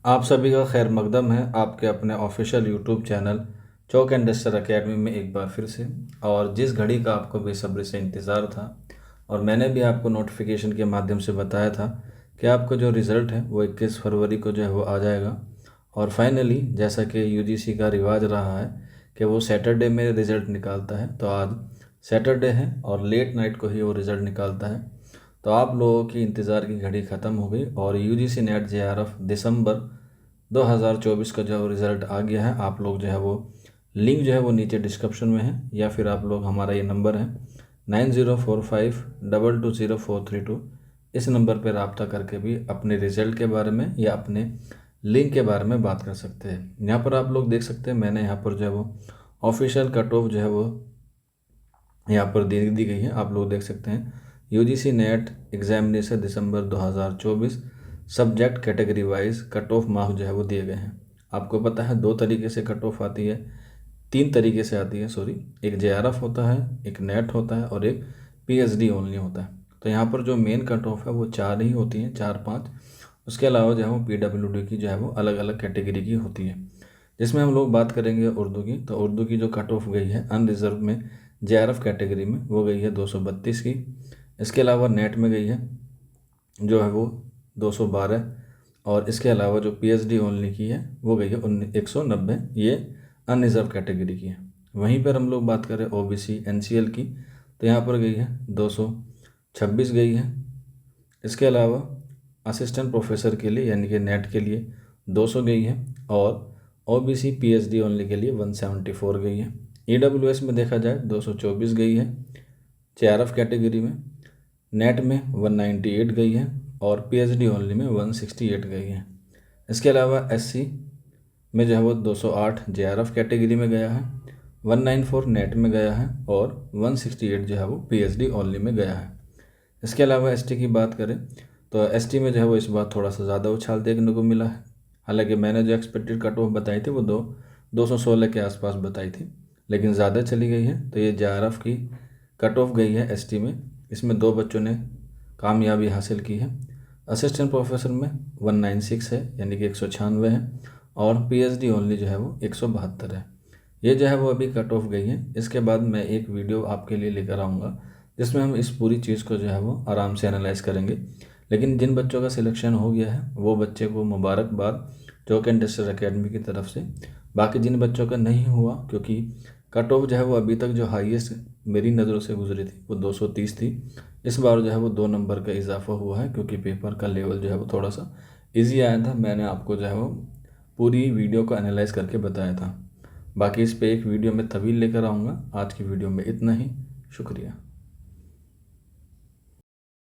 आप सभी का खैर मकदम है आपके अपने official YouTube channel chalk and duster academy में एक बार फिर से। और जिस घड़ी का आपको बेसब्री से इंतज़ार था और मैंने भी आपको नोटिफिकेशन के माध्यम से बताया था कि आपको जो रिज़ल्ट है वो 21 फरवरी को जो है वो आ जाएगा। और फाइनली जैसा कि यूजीसी का रिवाज रहा है कि वो सैटरडे में रिज़ल्ट निकालता है, तो आज सैटरडे है और लेट नाइट को ही वो रिज़ल्ट निकालता है। तो आप लोगों की इंतज़ार की घड़ी ख़त्म हो गई और यूजीसी नेट जेआरएफ दिसंबर 2024 का जो रिज़ल्ट आ गया है। आप लोग जो है वो लिंक जो है वो नीचे डिस्क्रिप्शन में है, या फिर आप लोग हमारा ये नंबर है 9045220432, इस नंबर पर रब्ता करके भी अपने रिज़ल्ट के बारे में या अपने लिंक के बारे में बात कर सकते हैं। यहाँ पर आप लोग देख सकते हैं मैंने यहाँ पर जो है वो ऑफिशियल कट ऑफ जो है वो यहाँ पर दे दी गई है। आप लोग देख सकते हैं यूजीसी नेट एग्जामिनेशन दिसंबर 2024 subject category wise cut off marks जो है वो दिए गए हैं। आपको पता है दो तरीके से कट ऑफ आती है, तीन तरीके से आती है सॉरी। एक जेआरएफ होता है, एक नेट होता है और एक पीएचडी ओनली होता है। तो यहाँ पर जो मेन कट ऑफ है वो चार ही होती हैं, चार पाँच। उसके अलावा जो है वो पीडब्ल्यूडी की जो है वो अलग अलग कैटेगरी की होती है। जिसमें हम लोग बात करेंगे उर्दू की, तो उर्दू की जो कट ऑफ गई है अनरिजर्व में जेआरएफ कैटेगरी में वो गई है 232 की। इसके अलावा नेट में गई है जो है वो 212। और इसके अलावा जो पीएचडी ओनली की है वो गई है 190। ये अनरिजर्व कैटेगरी की है। वहीं पर हम लोग बात करें ओबीसी एनसीएल की, तो यहाँ पर गई है 226 गई है। इसके अलावा असिस्टेंट प्रोफेसर के लिए यानी कि नेट के लिए 200 गई है। और ओबीसी पीएचडी ओनली के लिए 174 गई है। ईडब्ल्यूएस में देखा जाए 224 गई है जेआरएफ कैटेगरी में, नेट में 198 गई है और पीएचडी ओनली में 168 गई है। इसके अलावा एससी में जो है वो 208 जेआरएफ कैटेगरी में गया है, 194 नेट में गया है और 168 जो है वो पीएचडी ओनली में गया है। इसके अलावा एसटी की बात करें तो एसटी में जो है वो इस बार थोड़ा सा ज़्यादा उछाल देखने को मिला है। हालांकि मैंने जो एक्सपेक्टेड कट ऑफ बताई थी वो 216 के आसपास बताई थी, लेकिन ज़्यादा चली गई है। तो ये जेआरएफ की कट ऑफ गई है एसटी में, इसमें दो बच्चों ने कामयाबी हासिल की है। असिस्टेंट प्रोफेसर में 196 है यानी कि 196 है और पीएचडी ओनली जो है वो 172 है। ये जो है वो अभी कट ऑफ गई है। इसके बाद मैं एक वीडियो आपके लिए लेकर आऊँगा जिसमें हम इस पूरी चीज़ को जो है वो आराम से एनालाइज करेंगे। लेकिन जिन बच्चों का सिलेक्शन हो गया है वो बच्चे को मुबारकबाद चौक एंड डस्टर एकेडमी की तरफ से। बाकी जिन बच्चों का नहीं हुआ, क्योंकि कट ऑफ जो है वो अभी तक जो हाईएस्ट मेरी नज़रों से गुजरी थी वो 230 थी। इस बार जो है वो 2 नंबर का इजाफा हुआ है क्योंकि पेपर का लेवल जो है वो थोड़ा सा इजी आया था। मैंने आपको जो है वो पूरी वीडियो को एनालाइज करके बताया था। बाकी इस पे एक वीडियो में तवील लेकर आऊँगा। आज की वीडियो में इतना ही। शुक्रिया।